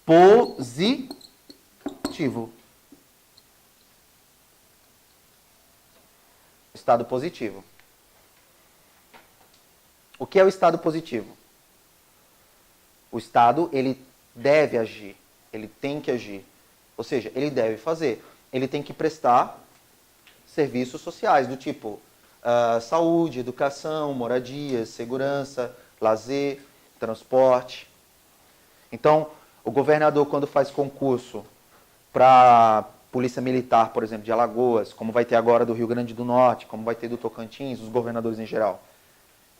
positivo. Estado positivo. O que é o estado positivo? O Estado, ele deve agir, ele tem que agir. Ou seja, ele deve fazer. Ele tem que prestar serviços sociais, do tipo saúde, educação, moradia, segurança, lazer, transporte. Então, o governador, quando faz concurso para Polícia Militar, por exemplo, de Alagoas, como vai ter agora do Rio Grande do Norte, como vai ter do Tocantins, os governadores em geral,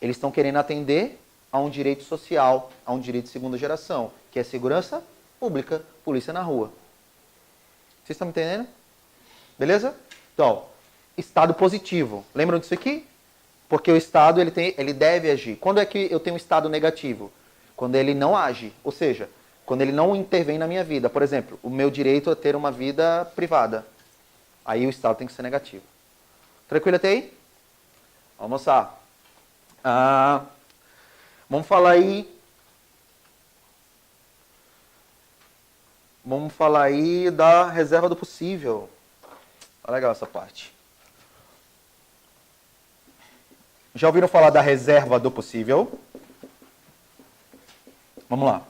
eles estão querendo atender a um direito social, a um direito de segunda geração, que é segurança pública, polícia na rua. Vocês estão me entendendo? Beleza? Então, estado positivo. Lembram disso aqui? Porque o Estado ele deve agir. Quando é que eu tenho um estado negativo? Quando ele não age. Ou seja, quando ele não intervém na minha vida. Por exemplo, o meu direito a ter uma vida privada. Aí o Estado tem que ser negativo. Tranquilo até aí? Vamos lá. Vamos falar aí. Vamos falar aí da reserva do possível. Tá legal essa parte. Já ouviram falar da reserva do possível? Vamos lá.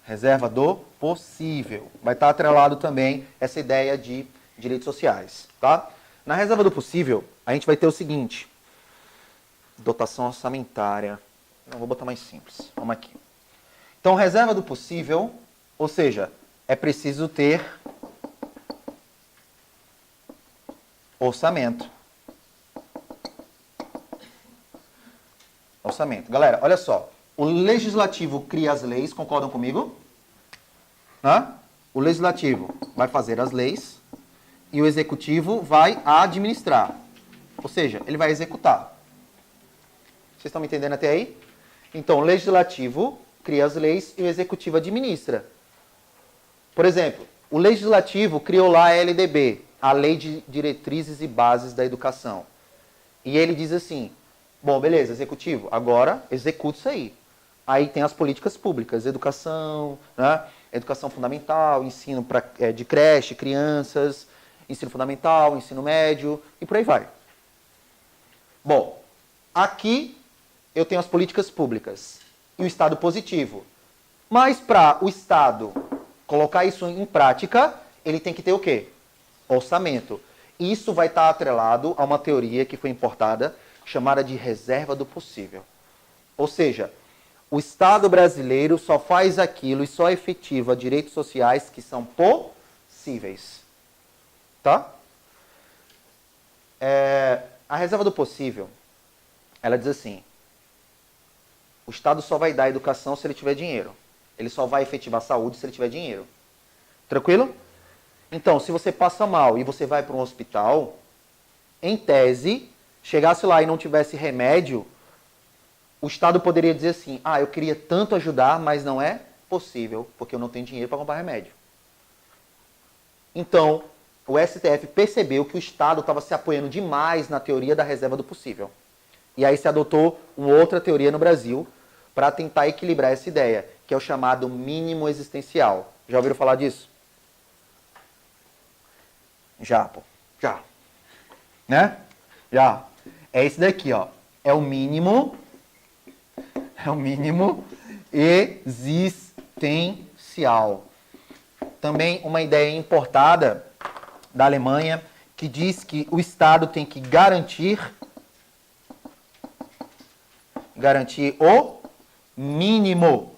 Reserva do possível. Vai estar atrelado também essa ideia de direitos sociais, tá? Na reserva do possível, a gente vai ter o seguinte. Dotação orçamentária. Não, vou botar mais simples. Vamos aqui. Então, reserva do possível, ou seja, é preciso ter orçamento. Orçamento. Galera, olha só. O legislativo cria as leis, concordam comigo? O legislativo vai fazer as leis e o executivo vai administrar. Ou seja, ele vai executar. Vocês estão me entendendo até aí? Então, o legislativo cria as leis e o executivo administra. Por exemplo, o legislativo criou lá a LDB, a Lei de Diretrizes e Bases da Educação. E ele diz assim, bom, beleza, executivo, agora executa isso aí. Aí tem as políticas públicas, educação, né? Educação fundamental, ensino de creche, crianças, ensino fundamental, ensino médio e por aí vai. Bom, aqui eu tenho as políticas públicas e o Estado positivo. Mas para o Estado colocar isso em prática, ele tem que ter o quê? Orçamento. Isso vai estar atrelado a uma teoria que foi importada, chamada de reserva do possível. Ou seja, o Estado brasileiro só faz aquilo e só efetiva direitos sociais que são possíveis. Tá? A reserva do possível, ela diz assim, o Estado só vai dar educação se ele tiver dinheiro. Ele só vai efetivar saúde se ele tiver dinheiro. Tranquilo? Então, se você passa mal e você vai para um hospital, em tese, chegasse lá e não tivesse remédio, o Estado poderia dizer assim, eu queria tanto ajudar, mas não é possível, porque eu não tenho dinheiro para comprar remédio. Então, o STF percebeu que o Estado estava se apoiando demais na teoria da reserva do possível. E aí se adotou uma outra teoria no Brasil para tentar equilibrar essa ideia, que é o chamado mínimo existencial. Já ouviram falar disso? Já, pô. Já. Né? Já. É esse daqui, ó. É o mínimo existencial. Também uma ideia importada da Alemanha que diz que o Estado tem que garantir o mínimo.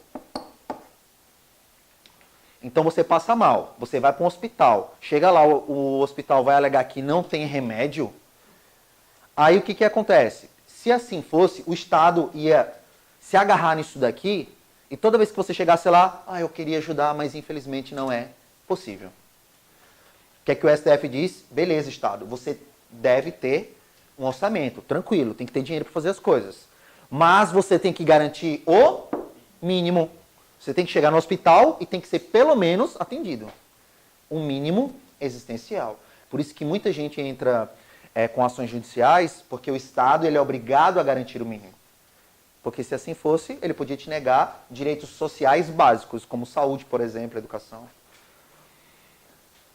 Então você passa mal, você vai para um hospital, chega lá, o hospital vai alegar que não tem remédio. Aí o que acontece? Se assim fosse, o Estado ia se agarrar nisso daqui e toda vez que você chegasse lá, eu queria ajudar, mas infelizmente não é possível. O que é que o STF diz? Beleza, Estado, você deve ter um orçamento, tranquilo, tem que ter dinheiro para fazer as coisas. Mas você tem que garantir o mínimo. Você tem que chegar no hospital e tem que ser pelo menos atendido. Um mínimo existencial. Por isso que muita gente entra com ações judiciais, porque o Estado ele é obrigado a garantir o mínimo. Porque se assim fosse, ele podia te negar direitos sociais básicos, como saúde, por exemplo, educação.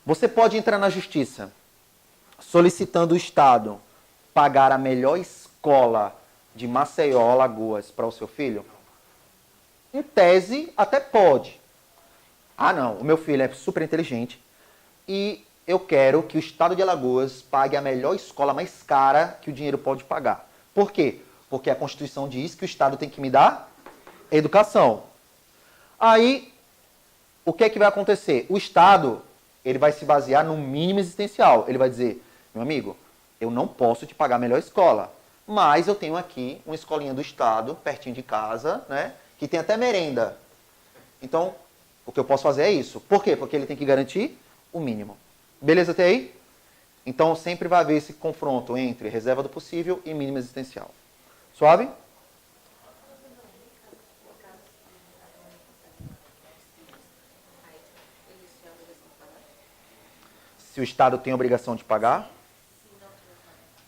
Você pode entrar na justiça solicitando o Estado pagar a melhor escola de Maceió, Alagoas, para o seu filho? Em tese, até pode. Ah, não, o meu filho é super inteligente e eu quero que o Estado de Alagoas pague a melhor escola mais cara que o dinheiro pode pagar. Por quê? Porque a Constituição diz que o Estado tem que me dar educação. Aí, o que é que vai acontecer? O Estado, ele vai se basear no mínimo existencial. Ele vai dizer, meu amigo, eu não posso te pagar a melhor escola, mas eu tenho aqui uma escolinha do Estado, pertinho de casa, né, que tem até merenda. Então, o que eu posso fazer é isso. Por quê? Porque ele tem que garantir o mínimo. Beleza até aí? Então, sempre vai haver esse confronto entre reserva do possível e mínimo existencial. Suave? Se o Estado tem a obrigação de pagar?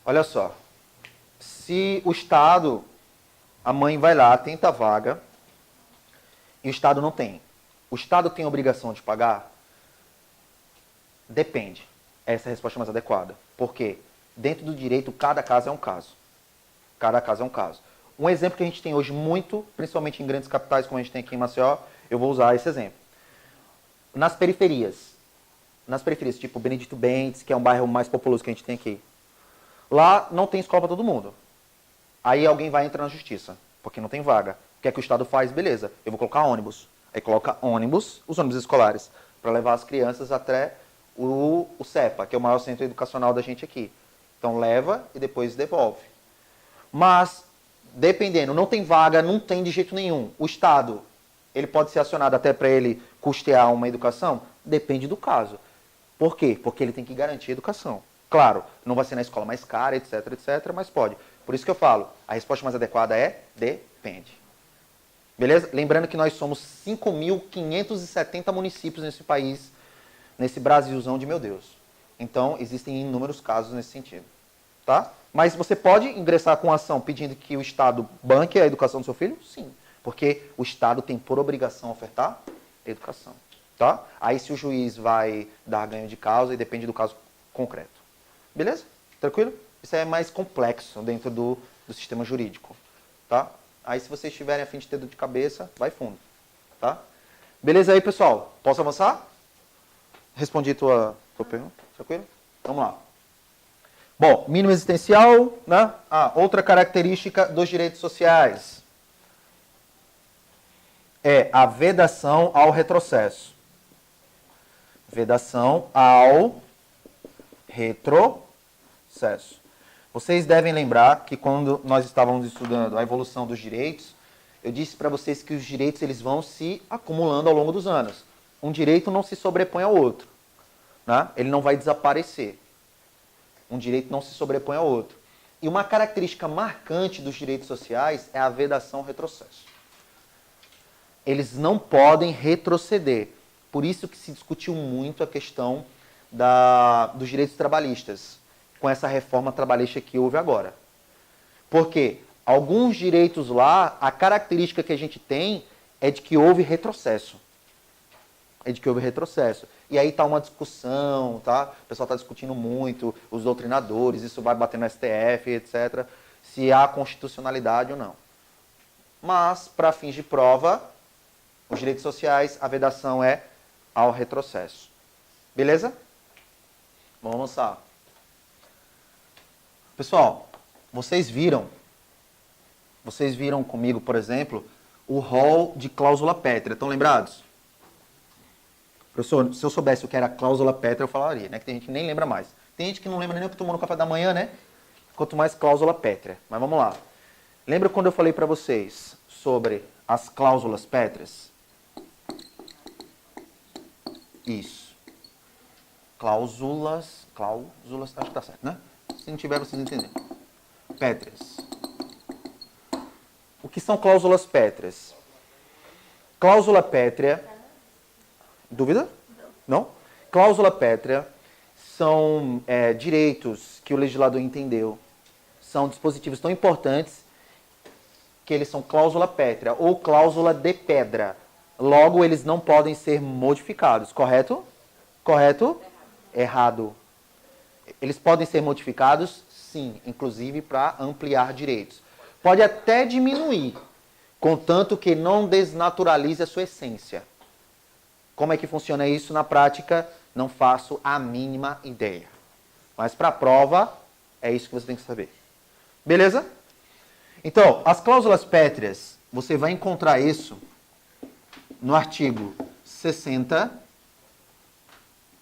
Olha só. Se o Estado, a mãe vai lá, tenta a vaga, e o Estado não tem. O Estado tem a obrigação de pagar? Depende. Essa é a resposta mais adequada. Por quê? Dentro do direito, cada caso é um caso. Cada caso é um caso. Um exemplo que a gente tem hoje muito, principalmente em grandes capitais, como a gente tem aqui em Maceió, eu vou usar esse exemplo. Nas periferias, tipo Benedito Bentes, que é um bairro mais populoso que a gente tem aqui. Lá não tem escola para todo mundo. Aí alguém vai entrar na justiça, porque não tem vaga. O que é que o Estado faz? Beleza, eu vou colocar ônibus. Aí coloca ônibus, os ônibus escolares, para levar as crianças até o CEPA, que é o maior centro educacional da gente aqui. Então leva e depois devolve. Mas, dependendo, não tem vaga, não tem de jeito nenhum. O Estado, ele pode ser acionado até para ele custear uma educação? Depende do caso. Por quê? Porque ele tem que garantir a educação. Claro, não vai ser na escola mais cara, etc, etc, mas pode. Por isso que eu falo, a resposta mais adequada é depende. Beleza? Lembrando que nós somos 5.570 municípios nesse país, nesse Brasilzão de meu Deus. Então, existem inúmeros casos nesse sentido. Tá? Mas você pode ingressar com ação pedindo que o Estado banque a educação do seu filho? Sim. Porque o Estado tem por obrigação ofertar educação. Tá? Aí se o juiz vai dar ganho de causa, e depende do caso concreto. Beleza? Tranquilo? Isso é mais complexo dentro do sistema jurídico. Tá? Aí se vocês tiverem a fim de ter dor de cabeça, vai fundo. Tá? Beleza aí, pessoal? Posso avançar? Respondi tua pergunta? Tranquilo? Vamos lá. Bom, mínimo existencial, né? Outra característica dos direitos sociais é a vedação ao retrocesso. Vedação ao retrocesso. Vocês devem lembrar que quando nós estávamos estudando a evolução dos direitos, eu disse para vocês que os direitos eles vão se acumulando ao longo dos anos. Um direito não se sobrepõe ao outro, né? Ele não vai desaparecer. Um direito não se sobrepõe ao outro. E uma característica marcante dos direitos sociais é a vedação ao retrocesso. Eles não podem retroceder. Por isso que se discutiu muito a questão dos direitos trabalhistas, com essa reforma trabalhista que houve agora. Porque alguns direitos lá, a característica que a gente tem é de que houve retrocesso. E aí está uma discussão, tá? O pessoal está discutindo muito, os doutrinadores, isso vai bater no STF, etc., se há constitucionalidade ou não. Mas, para fins de prova, os direitos sociais, a vedação é ao retrocesso. Beleza? Vamos avançar. Pessoal, vocês viram comigo, por exemplo, o rol de cláusula pétrea. Estão lembrados? Professor, se eu soubesse o que era cláusula pétrea, eu falaria, né? Que tem gente que nem lembra mais. Tem gente que não lembra nem o que tomou no café da manhã, né? Quanto mais cláusula pétrea. Mas vamos lá. Lembra quando eu falei para vocês sobre as cláusulas pétreas? Isso. Cláusulas, acho que tá certo, né? Se não tiver, vocês entenderam. Pétreas. O que são cláusulas pétreas? Cláusula pétrea... Dúvida? Não? Cláusula pétrea são direitos que o legislador entendeu, são dispositivos tão importantes que eles são cláusula pétrea ou cláusula de pedra. Logo, eles não podem ser modificados, correto? Correto? Errado. Eles podem ser modificados, sim, inclusive para ampliar direitos. Pode até diminuir, contanto que não desnaturalize a sua essência. Como é que funciona isso na prática? Não faço a mínima ideia. Mas para a prova, é isso que você tem que saber. Beleza? Então, as cláusulas pétreas, você vai encontrar isso no artigo 60,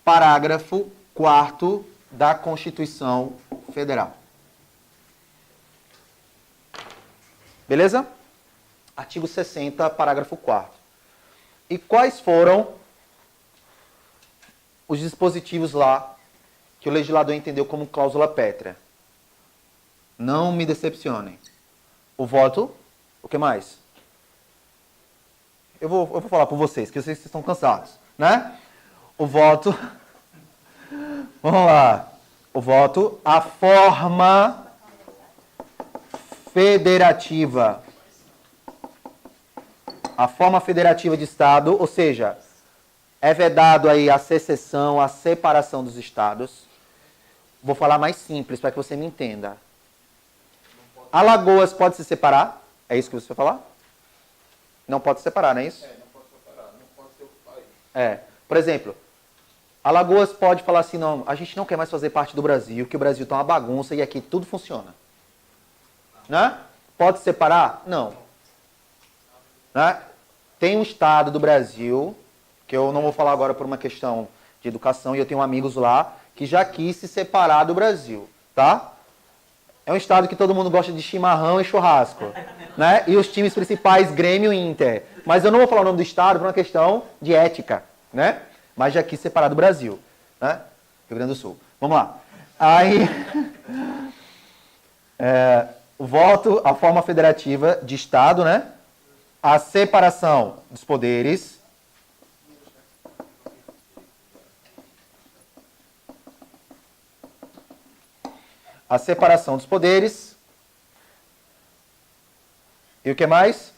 parágrafo 4º da Constituição Federal. Beleza? Artigo 60, parágrafo 4º. E quais foram os dispositivos lá que o legislador entendeu como cláusula pétrea? Não me decepcionem. O voto, o que mais? Eu vou falar por vocês, que eu sei que vocês estão cansados, né? O voto, vamos lá. O voto, a forma federativa. A forma federativa de Estado, ou seja, é vedado aí a secessão, a separação dos Estados. Vou falar mais simples para que você me entenda. Alagoas pode se separar? É isso que você vai falar? Não pode se separar, não é isso? Não pode separar, não pode ser outro país. Por exemplo, Alagoas pode falar assim, não, a gente não quer mais fazer parte do Brasil, que o Brasil está uma bagunça e aqui tudo funciona. Né? Pode se separar? Não. Né? Tem um estado do Brasil, que eu não vou falar agora por uma questão de educação, e eu tenho amigos lá que já quis se separar do Brasil, tá? É um estado que todo mundo gosta de chimarrão e churrasco, né? E os times principais, Grêmio e Inter. Mas eu não vou falar o nome do estado por uma questão de ética, né? Mas já quis separar do Brasil, né? Rio Grande do Sul. Vamos lá. Aí, o voto, a forma federativa de estado, né? A separação dos poderes. A separação dos poderes. E o que mais?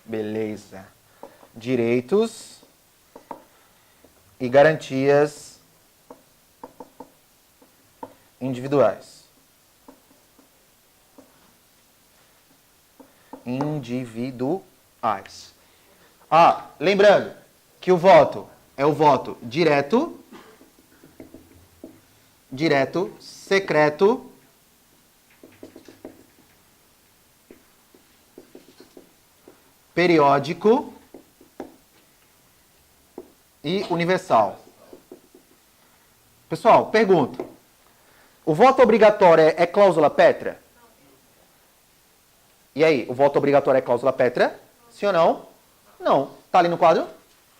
Beleza. Direitos e garantias individuais. Individuais. Lembrando que o voto é o voto direto, secreto, periódico e universal. Pessoal, pergunto. O voto obrigatório é cláusula pétrea? E aí, o voto obrigatório é cláusula pétrea? Sim ou não? Não. Tá ali no quadro?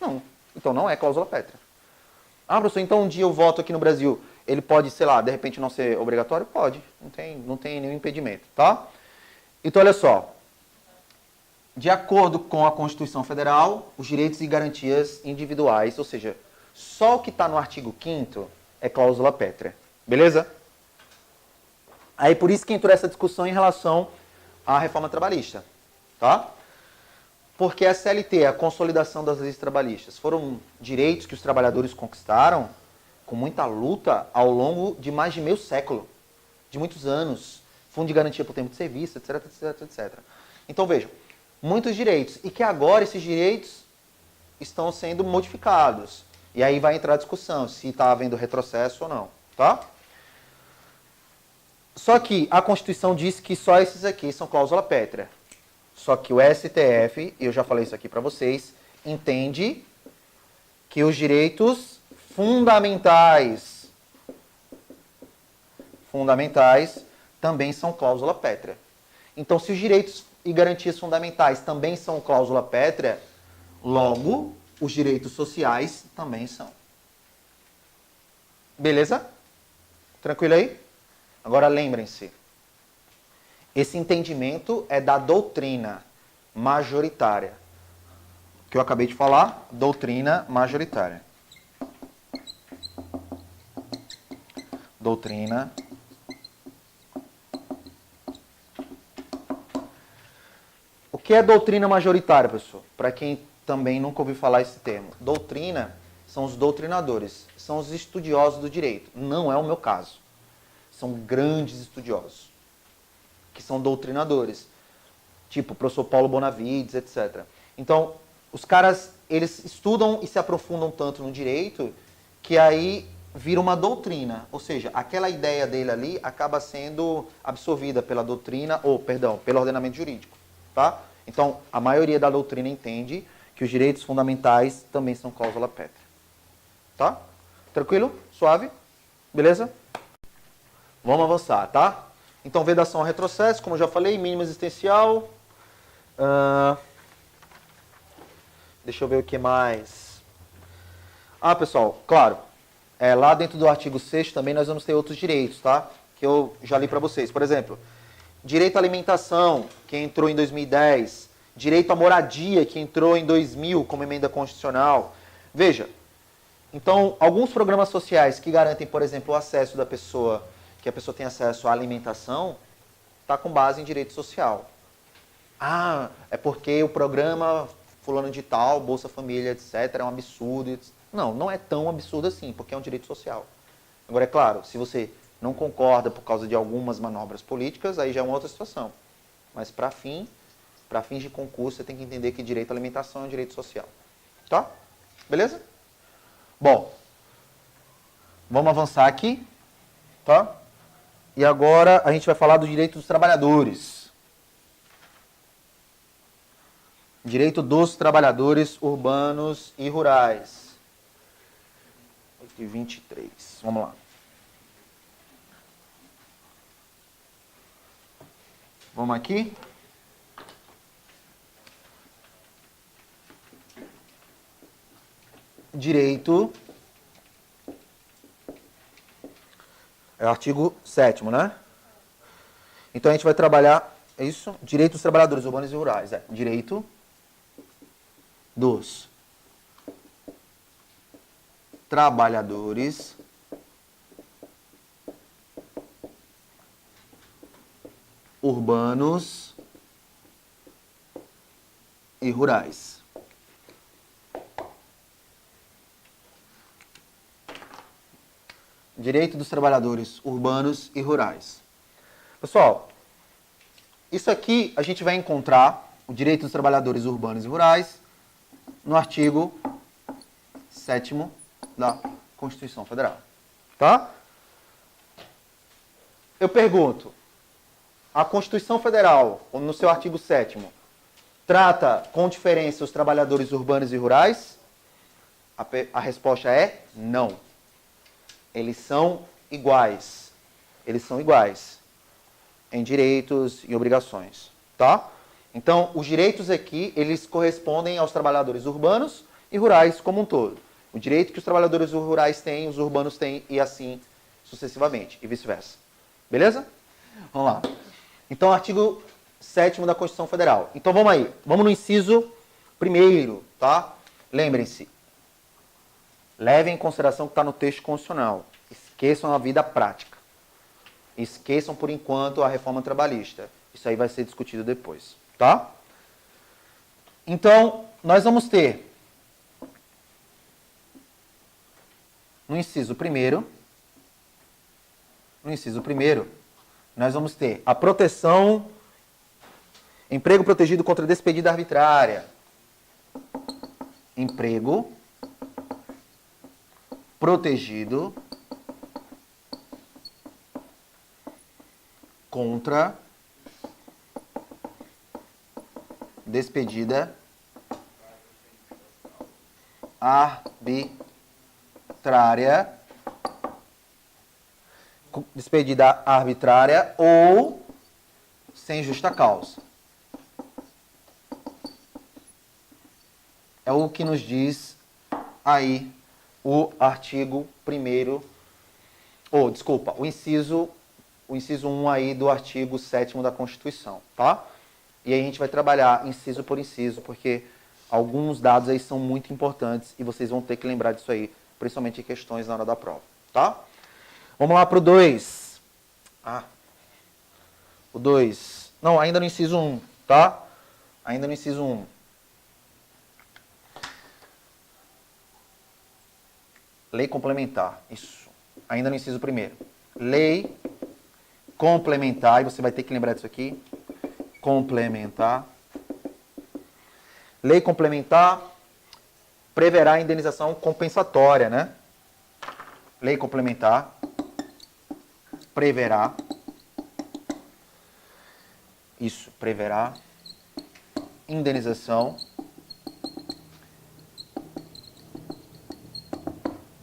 Não. Então não é cláusula pétrea. Professor, então um dia o voto aqui no Brasil, ele pode, sei lá, de repente não ser obrigatório? Pode. Não tem nenhum impedimento, tá? Então, olha só. De acordo com a Constituição Federal, os direitos e garantias individuais, ou seja, só o que está no artigo 5º é cláusula pétrea. Beleza? Aí por isso que entrou essa discussão em relação à reforma trabalhista. Tá? Porque a CLT, a consolidação das leis trabalhistas, foram direitos que os trabalhadores conquistaram com muita luta ao longo de mais de meio século, de muitos anos. Fundo de garantia por tempo de serviço, etc, etc, etc. Então vejam, muitos direitos, e que agora esses direitos estão sendo modificados. E aí vai entrar a discussão se está havendo retrocesso ou não. Tá? Só que a Constituição diz que só esses aqui são cláusula pétrea. Só que o STF, eu já falei isso aqui para vocês, entende que os direitos fundamentais também são cláusula pétrea. Então, se os direitos e garantias fundamentais também são cláusula pétrea, logo, os direitos sociais também são. Beleza? Tranquilo aí? Agora lembrem-se, esse entendimento é da doutrina majoritária. O que eu acabei de falar, doutrina majoritária. Doutrina que é doutrina majoritária, pessoal? Para quem também nunca ouviu falar esse termo. Doutrina são os doutrinadores, são os estudiosos do direito. Não é o meu caso. São grandes estudiosos, que são doutrinadores. Tipo o professor Paulo Bonavides, etc. Então, os caras, eles estudam e se aprofundam tanto no direito que aí vira uma doutrina. Ou seja, aquela ideia dele ali acaba sendo absorvida pela doutrina, pelo ordenamento jurídico. Tá? Então, a maioria da doutrina entende que os direitos fundamentais também são cláusula pétrea. Tá? Tranquilo? Suave? Beleza? Vamos avançar, tá? Então, vedação ao retrocesso, como eu já falei, mínimo existencial. Deixa eu ver o que mais. Pessoal, claro, lá dentro do artigo 6º também nós vamos ter outros direitos, tá? Que eu já li para vocês. Por exemplo, direito à alimentação, que entrou em 2010. Direito à moradia, que entrou em 2000 como emenda constitucional. Veja, então, alguns programas sociais que garantem, por exemplo, o acesso da pessoa, que a pessoa tem acesso à alimentação, está com base em direito social. É porque o programa fulano de tal, Bolsa Família, etc., é um absurdo. Não, não é tão absurdo assim, porque é um direito social. Agora, é claro, se você não concorda por causa de algumas manobras políticas, aí já é uma outra situação. Mas para fins de concurso, você tem que entender que direito à alimentação é um direito social. Tá? Beleza? Bom, vamos avançar aqui. Tá? E agora a gente vai falar do direito dos trabalhadores. Direito dos trabalhadores urbanos e rurais. 23. Vamos lá. Vamos aqui. Direito. É o artigo 7º, né? Então a gente vai trabalhar isso, direito dos trabalhadores urbanos e rurais. Direito dos trabalhadores urbanos e rurais. Direito dos trabalhadores urbanos e rurais. Pessoal, isso aqui a gente vai encontrar o direito dos trabalhadores urbanos e rurais no artigo 7º da Constituição Federal. Tá? Eu pergunto, a Constituição Federal, no seu artigo 7º, trata com diferença os trabalhadores urbanos e rurais? A resposta é não. Eles são iguais. Eles são iguais em direitos e obrigações, tá? Então, os direitos aqui, eles correspondem aos trabalhadores urbanos e rurais como um todo. O direito que os trabalhadores rurais têm, os urbanos têm e assim sucessivamente, e vice-versa. Beleza? Vamos lá. Então, artigo 7º da Constituição Federal. Então, vamos aí. Vamos no inciso 1º, tá? Lembrem-se. Levem em consideração o que está no texto constitucional. Esqueçam a vida prática. Esqueçam, por enquanto, a reforma trabalhista. Isso aí vai ser discutido depois. Tá? Então, nós vamos ter, no inciso 1º, nós vamos ter a proteção, emprego protegido contra despedida arbitrária. Emprego protegido contra despedida arbitrária ou sem justa causa. É o que nos diz aí o artigo 1º, o inciso 1 aí do artigo 7º da Constituição, tá? E aí a gente vai trabalhar inciso por inciso, porque alguns dados aí são muito importantes e vocês vão ter que lembrar disso aí, principalmente em questões na hora da prova, tá? Vamos lá para o 2. O 2. Não, ainda no inciso 1, tá? Ainda no inciso 1. Lei complementar. Isso. Ainda no inciso 1º. Lei complementar, e você vai ter que lembrar disso aqui. Complementar. Lei complementar preverá indenização compensatória, né? Lei complementar preverá. Isso, preverá indenização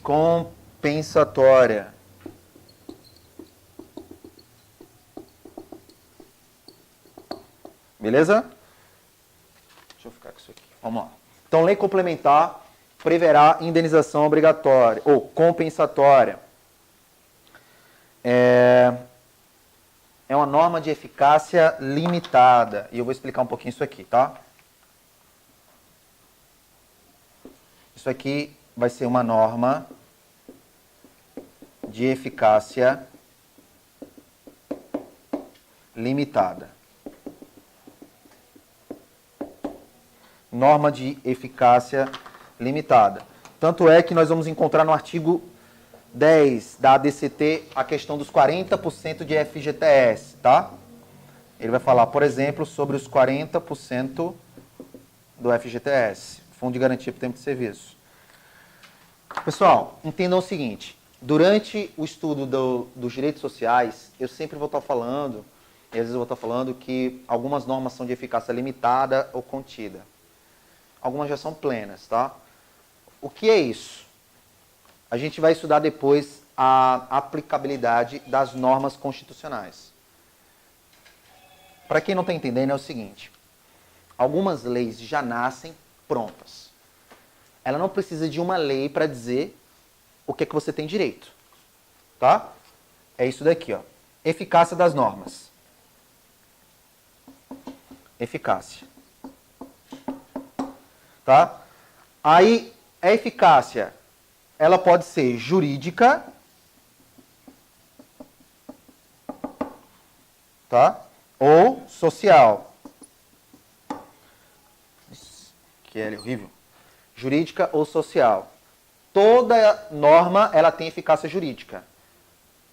compensatória. Beleza? Deixa eu ficar com isso aqui. Vamos lá. Então, lei complementar preverá indenização obrigatória ou compensatória. É uma norma de eficácia limitada. E eu vou explicar um pouquinho isso aqui, tá? Isso aqui vai ser uma norma de eficácia limitada. Norma de eficácia limitada. Tanto é que nós vamos encontrar no artigo 10 da ADCT a questão dos 40% de FGTS, tá? Ele vai falar, por exemplo, sobre os 40% do FGTS, Fundo de Garantia por Tempo de Serviço. Pessoal, entendam o seguinte, durante o estudo dos direitos sociais, eu sempre vou estar falando, e às vezes eu vou estar falando que algumas normas são de eficácia limitada ou contida. Algumas já são plenas, tá? O que é isso? A gente vai estudar depois a aplicabilidade das normas constitucionais. Para quem não está entendendo, é o seguinte. Algumas leis já nascem prontas. Ela não precisa de uma lei para dizer o que é que você tem direito. Tá? É isso daqui, ó. Eficácia das normas. Eficácia. Tá? Aí, a eficácia, ela pode ser jurídica, tá? Ou social. Que é horrível. Jurídica ou social. Toda norma, ela tem eficácia jurídica.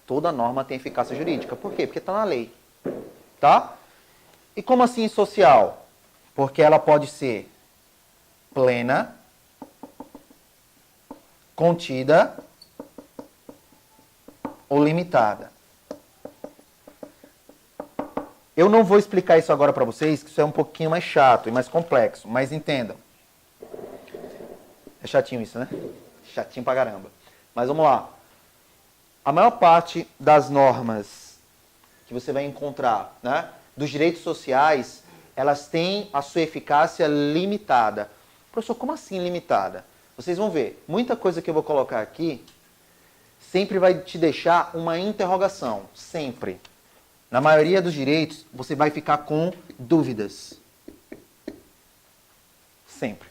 Toda norma tem eficácia jurídica. Por quê? Porque está na lei. Tá? E como assim social? Porque ela pode ser plena, contida ou limitada. Eu não vou explicar isso agora para vocês, que isso é um pouquinho mais chato e mais complexo, mas entendam. É chatinho isso, né? Chatinho pra caramba. Mas vamos lá. A maior parte das normas que você vai encontrar, né, dos direitos sociais, elas têm a sua eficácia limitada. Professor, como assim limitada? Vocês vão ver, muita coisa que eu vou colocar aqui sempre vai te deixar uma interrogação, sempre. Na maioria dos direitos, você vai ficar com dúvidas. Sempre.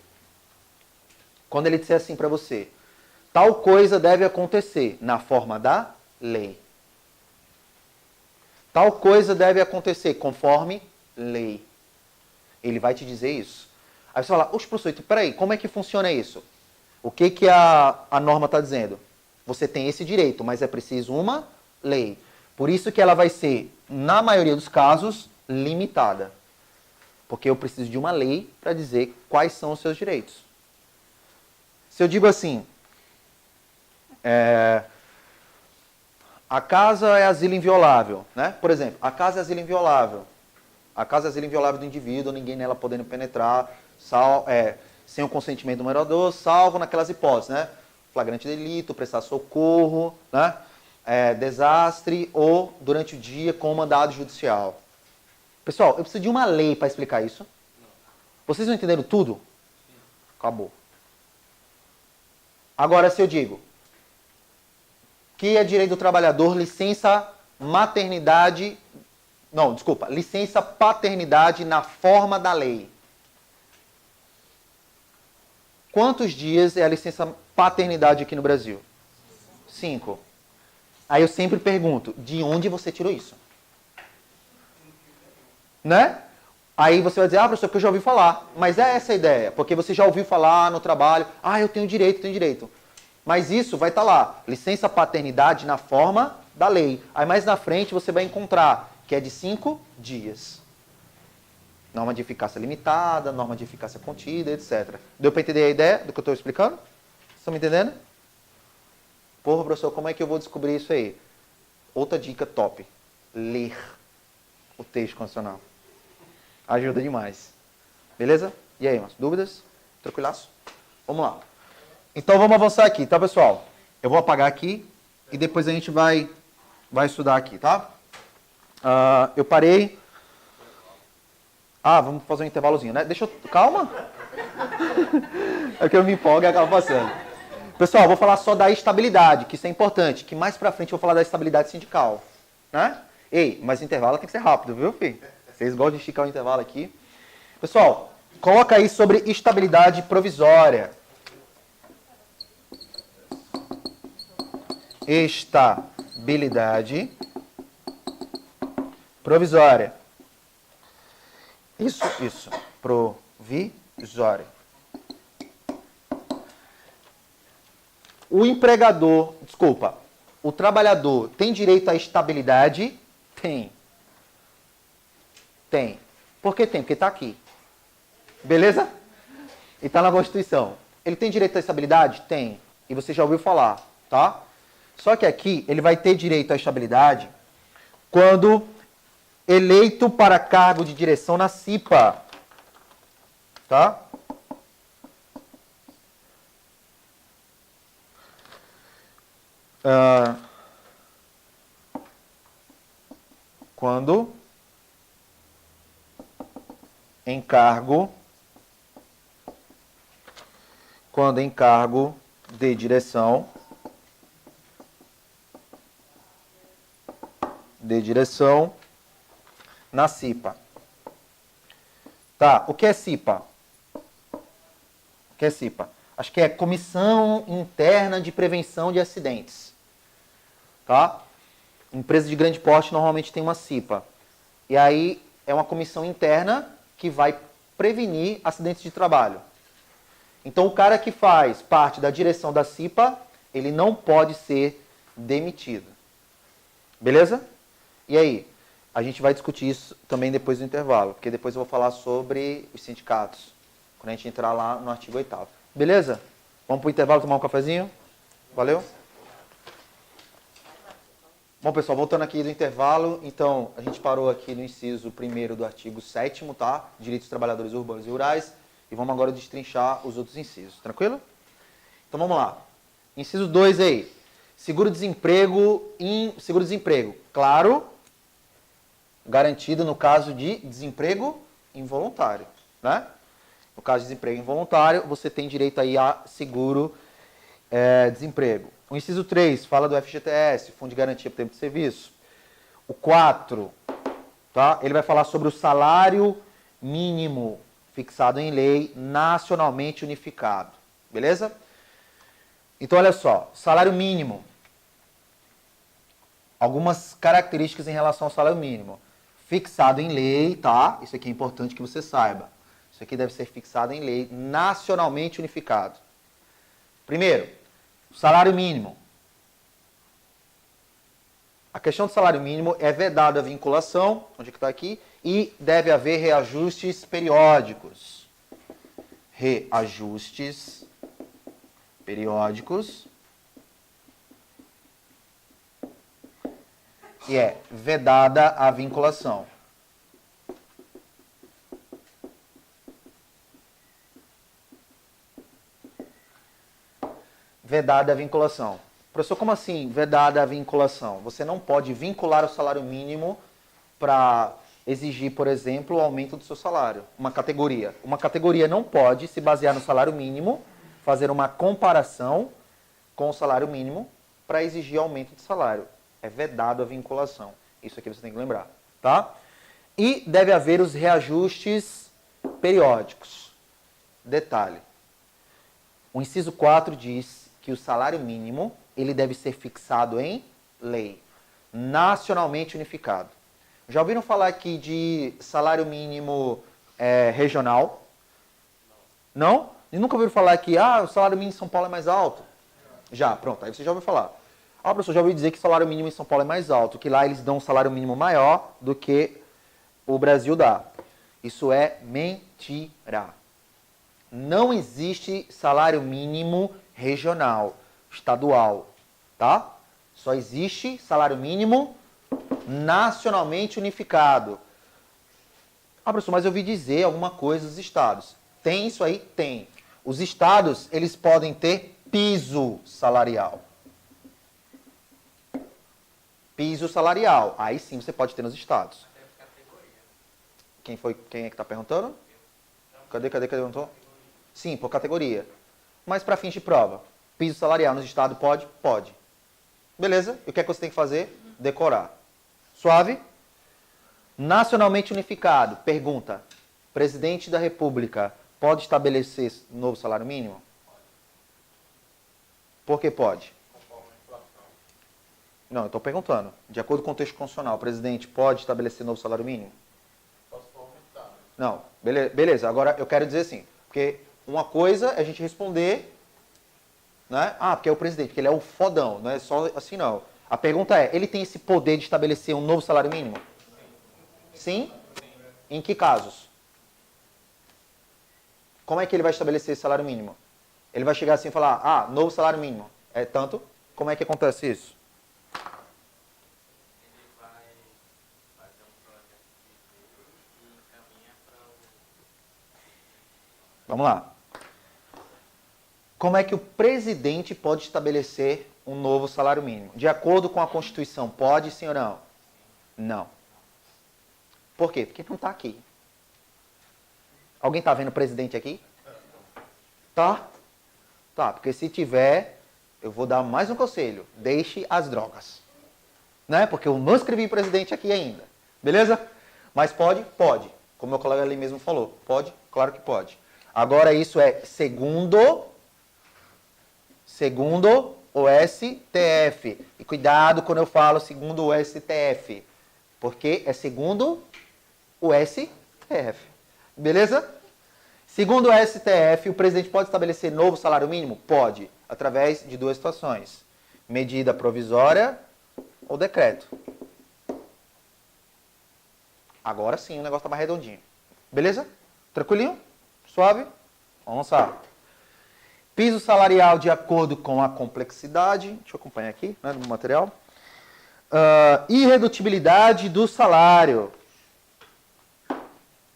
Quando ele disser assim para você, tal coisa deve acontecer na forma da lei. Tal coisa deve acontecer conforme lei. Ele vai te dizer isso. Aí você fala, oxe, professor, então, peraí, como é que funciona isso? O que a norma está dizendo? Você tem esse direito, mas é preciso uma lei. Por isso que ela vai ser, na maioria dos casos, limitada. Porque eu preciso de uma lei para dizer quais são os seus direitos. Se eu digo assim, a casa é asilo inviolável, né? Por exemplo, a casa é asilo inviolável. A casa é asilo inviolável do indivíduo, ninguém nela podendo penetrar, sem o consentimento do morador, salvo naquelas hipóteses, né? Flagrante delito, prestar socorro, né? Desastre ou durante o dia com mandado judicial. Pessoal, eu preciso de uma lei para explicar isso. Não. Vocês não entenderam tudo? Sim. Acabou. Agora, se eu digo que é direito do trabalhador, licença maternidade... Não, desculpa. Licença paternidade na forma da lei. Quantos dias é a licença paternidade aqui no Brasil? 5. Aí eu sempre pergunto, de onde você tirou isso? Né? Aí você vai dizer, professor, porque eu já ouvi falar. Mas é essa a ideia, porque você já ouviu falar no trabalho, eu tenho direito, tenho direito. Mas isso vai estar lá, licença paternidade na forma da lei. Aí mais na frente você vai encontrar que é de 5 dias. Norma de eficácia limitada, norma de eficácia contida, etc. Deu para entender a ideia do que eu estou explicando? Vocês estão me entendendo? Porra, professor, como é que eu vou descobrir isso aí? Outra dica top. Ler o texto constitucional. Ajuda demais. Beleza? E aí, mas dúvidas? Tranquilaço? Vamos lá. Então vamos avançar aqui, tá, pessoal? Eu vou apagar aqui e depois a gente vai estudar aqui, tá? Eu parei. Vamos fazer um intervalozinho, né? Calma. É que eu me empolgo e acabo passando. Pessoal, eu vou falar só da estabilidade, que isso é importante. Que mais pra frente eu vou falar da estabilidade sindical. Né? Ei, mas o intervalo tem que ser rápido, viu, filho? Vocês gostam de esticar o intervalo aqui. Pessoal, coloca aí sobre estabilidade provisória. Estabilidade provisória. Isso. Provisória. O trabalhador tem direito à estabilidade? Tem. Por que tem? Porque está aqui. Beleza? E está na Constituição. Ele tem direito à estabilidade? Tem. E você já ouviu falar, tá? Só que aqui ele vai ter direito à estabilidade quando eleito para cargo de direção na CIPA. Tá? Quando em cargo de direção na CIPA. Tá, o que é CIPA? Acho que é Comissão Interna de Prevenção de Acidentes. Tá? Empresa de grande porte normalmente tem uma CIPA. E aí é uma comissão interna que vai prevenir acidentes de trabalho. Então o cara que faz parte da direção da CIPA, ele não pode ser demitido. Beleza? E aí? A gente vai discutir isso também depois do intervalo, porque depois eu vou falar sobre os sindicatos, quando a gente entrar lá no artigo 8º. Beleza? Vamos para o intervalo tomar um cafezinho? Valeu? Bom, pessoal, voltando aqui do intervalo, então, a gente parou aqui no inciso 1º do artigo 7º, tá? Direitos dos trabalhadores urbanos e rurais, e vamos agora destrinchar os outros incisos, tranquilo? Então, vamos lá. Inciso 2 aí. Seguro-desemprego, claro, garantido no caso de desemprego involuntário, né? No caso de desemprego involuntário, você tem direito aí a seguro-desemprego. O inciso 3 fala do FGTS, Fundo de Garantia por Tempo de Serviço. O 4, tá? Ele vai falar sobre o salário mínimo fixado em lei nacionalmente unificado. Beleza? Então, olha só. Salário mínimo. Algumas características em relação ao salário mínimo. Fixado em lei, tá? Isso aqui é importante que você saiba. Isso aqui deve ser fixado em lei nacionalmente unificado. Primeiro, salário mínimo. A questão do salário mínimo é vedada a vinculação, onde é que está aqui, e deve haver reajustes periódicos. Reajustes periódicos. E é vedada a vinculação. Vedada a vinculação. Professor, como assim vedada a vinculação? Você não pode vincular o salário mínimo para exigir, por exemplo, o aumento do seu salário. Uma categoria. Uma categoria não pode se basear no salário mínimo, fazer uma comparação com o salário mínimo para exigir aumento de salário. É vedado a vinculação. Isso aqui você tem que lembrar, tá? E deve haver os reajustes periódicos. Detalhe. O inciso 4 diz que o salário mínimo ele deve ser fixado em lei, nacionalmente unificado. Já ouviram falar aqui de salário mínimo regional? Não? E nunca ouviram falar que o salário mínimo em São Paulo é mais alto? Já, pronto, aí você já ouviu falar. Professor, já ouvi dizer que o salário mínimo em São Paulo é mais alto, que lá eles dão um salário mínimo maior do que o Brasil dá. Isso é mentira. Não existe salário mínimo regional, estadual, tá? Só existe salário mínimo nacionalmente unificado. Professor, mas eu ouvi dizer alguma coisa dos estados. Tem isso aí? Tem. Os estados, eles podem ter piso salarial. Piso salarial. Aí sim você pode ter nos estados. Quem é que está perguntando? Cadê perguntou? Sim, por categoria. Mas para fins de prova, piso salarial nos estados pode? Pode. Beleza? E o que é que você tem que fazer? Decorar. Suave? Nacionalmente unificado. Pergunta. Presidente da República pode estabelecer novo salário mínimo? Por que pode? Não, eu estou perguntando. De acordo com o contexto constitucional, o presidente pode estabelecer novo salário mínimo? Não, beleza. Agora eu quero dizer assim, porque uma coisa é a gente responder, né? Porque é o presidente, porque ele é o fodão, não é só assim não. A pergunta é, ele tem esse poder de estabelecer um novo salário mínimo? Sim? Em que casos? Como é que ele vai estabelecer esse salário mínimo? Ele vai chegar assim e falar, novo salário mínimo. É tanto? Como é que acontece isso? Vamos lá. Como é que o presidente pode estabelecer um novo salário mínimo? De acordo com a Constituição, pode sim ou não? Não. Por quê? Porque não está aqui. Alguém está vendo o presidente aqui? Tá? Tá, porque se tiver, eu vou dar mais um conselho. Deixe as drogas. Né? Porque eu não escrevi presidente aqui ainda. Beleza? Mas pode? Pode. Como meu colega ali mesmo falou. Pode? Claro que pode. Agora isso é segundo o STF. E cuidado quando eu falo segundo o STF. Porque é segundo o STF. Beleza? Segundo o STF, o presidente pode estabelecer novo salário mínimo? Pode. Através de duas situações. Medida provisória ou decreto. Agora sim o negócio está mais redondinho. Beleza? Tranquilinho? Suave? Vamos lá. Piso salarial de acordo com a complexidade. Deixa eu acompanhar aqui, né, no material. Irredutibilidade do salário.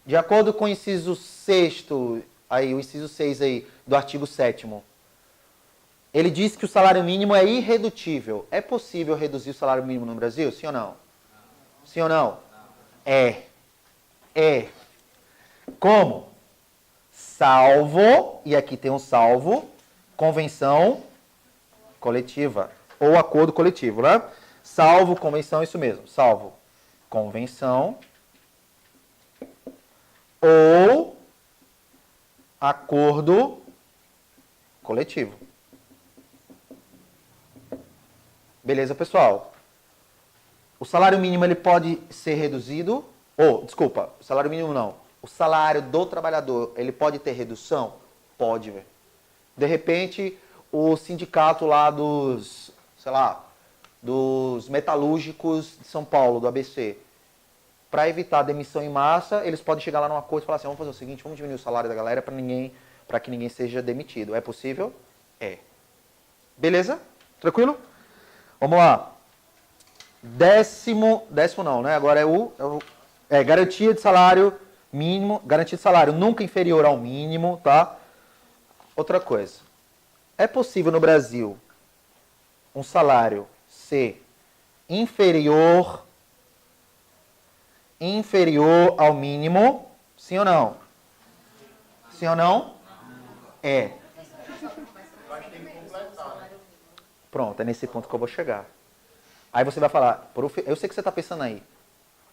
De acordo com o inciso 6º, aí, o inciso 6 aí, do artigo 7º, ele diz que o salário mínimo é irredutível. É possível reduzir o salário mínimo no Brasil? Sim ou não? Sim ou não? É. Como? Salvo, e aqui tem um salvo, convenção coletiva, ou acordo coletivo, né? Salvo, convenção, isso mesmo. Salvo, convenção ou acordo coletivo. Beleza, pessoal? O salário mínimo ele pode ser reduzido, o salário mínimo não. O salário do trabalhador, ele pode ter redução? Pode, velho. De repente, o sindicato lá dos metalúrgicos de São Paulo, do ABC, para evitar a demissão em massa, eles podem chegar lá num acordo e falar assim, vamos fazer o seguinte, vamos diminuir o salário da galera para que ninguém seja demitido. É possível? É. Beleza? Tranquilo? Vamos lá. Décimo não, né? Agora é garantia de salário mínimo, garantia de salário nunca inferior ao mínimo, tá? Outra coisa. É possível no Brasil um salário ser inferior ao mínimo? Sim ou não? Sim ou não? É. Pronto, é nesse ponto que eu vou chegar. Aí você vai falar, eu sei que você está pensando aí,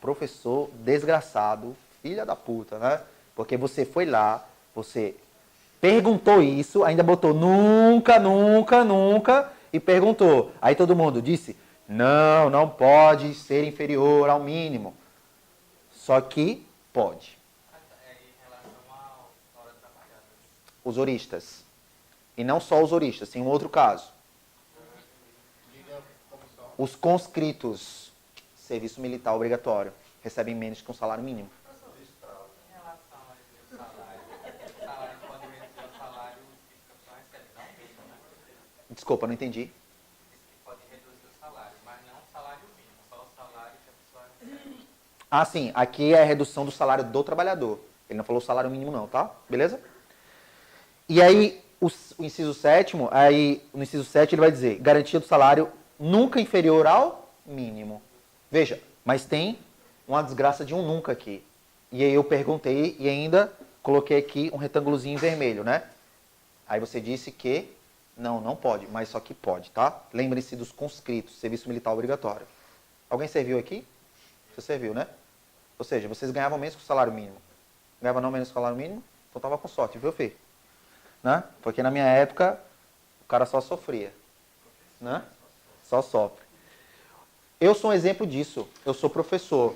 professor desgraçado, filha da puta, né? Porque você foi lá, você perguntou isso, ainda botou nunca, e perguntou. Aí todo mundo disse, não pode ser inferior ao mínimo. Só que pode. É em relação à hora trabalhada. Os horistas. E não só os horistas, tem um outro caso. Os conscritos, serviço militar obrigatório, recebem menos que um salário mínimo. Em relação ao salário, o salário pode reduzir o salário que só recebe, não o mínimo, né? Desculpa, não entendi. Diz que pode reduzir o salário, mas não o salário mínimo, só o salário que a pessoa recebe. Ah, sim, aqui é a redução do salário do trabalhador. Ele não falou salário mínimo não, tá? Beleza? E aí, o inciso 7º, no inciso 7 ele vai dizer, garantia do salário nunca inferior ao mínimo. Veja, mas tem uma desgraça de um nunca aqui. E aí eu perguntei e ainda coloquei aqui um retângulozinho vermelho, né? Aí você disse que não pode, mas só que pode, tá? Lembrem-se dos conscritos, serviço militar obrigatório. Alguém serviu aqui? Você serviu, né? Ou seja, vocês ganhavam menos que o salário mínimo. Ganhavam não menos que o salário mínimo? Então tava com sorte, viu, Fê? Né? Porque na minha época, o cara só sofria. Né? Só sofre. Eu sou um exemplo disso. Eu sou professor.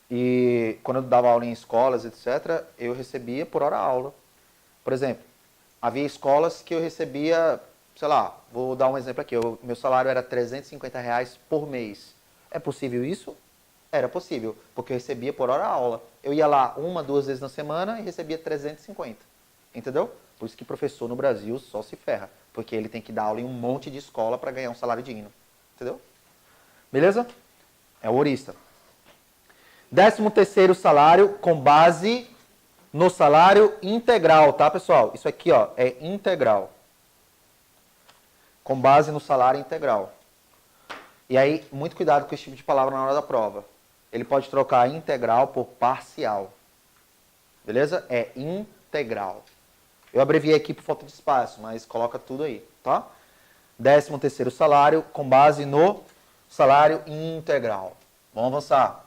E quando eu dava aula em escolas, etc., eu recebia por hora aula. Por exemplo, havia escolas que eu recebia, sei lá, vou dar um exemplo aqui. Meu salário era R$350 por mês. É possível isso? Era possível, porque eu recebia por hora aula. Eu ia lá 1, 2 vezes na semana e recebia 350. Entendeu? Por isso que professor no Brasil só se ferra. Porque ele tem que dar aula em um monte de escola para ganhar um salário digno. Entendeu? Beleza? É o horista. 13º salário com base no salário integral, tá, pessoal? Isso aqui, ó, é integral. Com base no salário integral. E aí, muito cuidado com esse tipo de palavra na hora da prova. Ele pode trocar integral por parcial. Beleza? É integral. Eu abreviei aqui por falta de espaço, mas coloca tudo aí, tá? 13º salário com base no salário integral. Vamos avançar.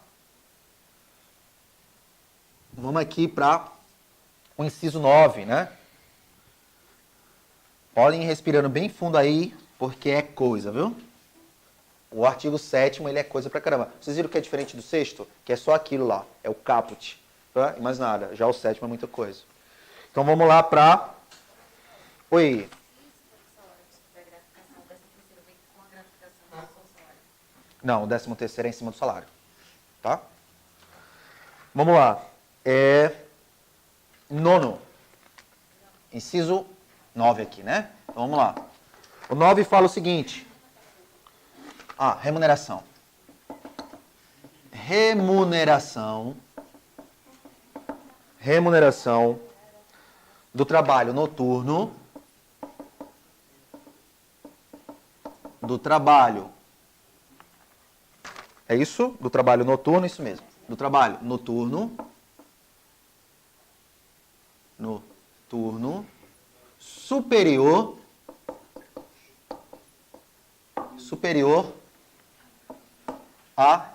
Vamos aqui para o inciso 9, né? Podem ir respirando bem fundo aí, porque é coisa, viu? O artigo 7º, ele é coisa pra caramba. Vocês viram que é diferente do 6º? Que é só aquilo lá, é o caput, tá? E mais nada. Já o 7º é muita coisa. Então vamos lá para... Oi. Não, o 13º é em cima do salário. Tá? Vamos lá. Nono. Inciso 9 aqui, né? Então vamos lá. O 9 fala o seguinte. Remuneração. Remuneração do trabalho noturno, do trabalho, é isso? Do trabalho noturno, isso mesmo. Do trabalho noturno, superior a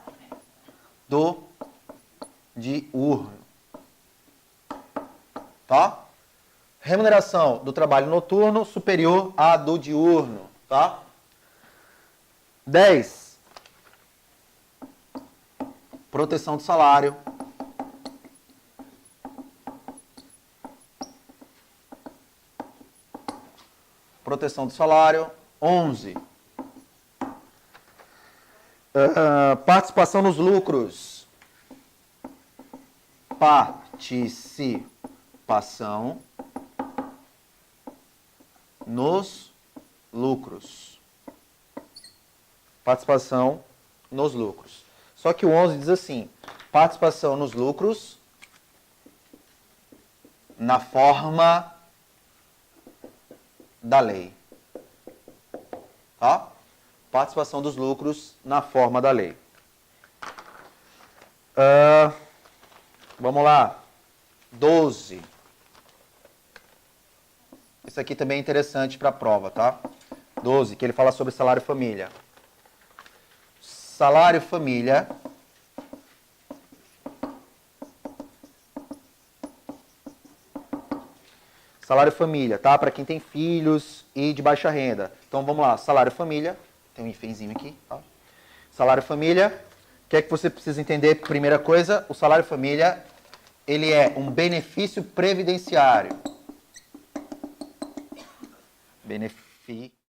do diurno. Tá? Remuneração do trabalho noturno superior à do diurno, tá? 10. Proteção do salário. Proteção do salário. 11. Participação nos lucros. Participação nos lucros. Participação nos lucros. Só que o 11 diz assim, participação nos lucros na forma da lei. Tá? Participação dos lucros na forma da lei. Vamos lá. 12. Isso aqui também é interessante para a prova, tá? 12, que ele fala sobre salário família. Salário família salário família, tá? Para quem tem filhos e de baixa renda. Então vamos lá, salário família, tem um hífenzinho aqui, tá? Salário família que é que você precisa entender? Primeira coisa, o salário família, ele é um benefício previdenciário. Benefício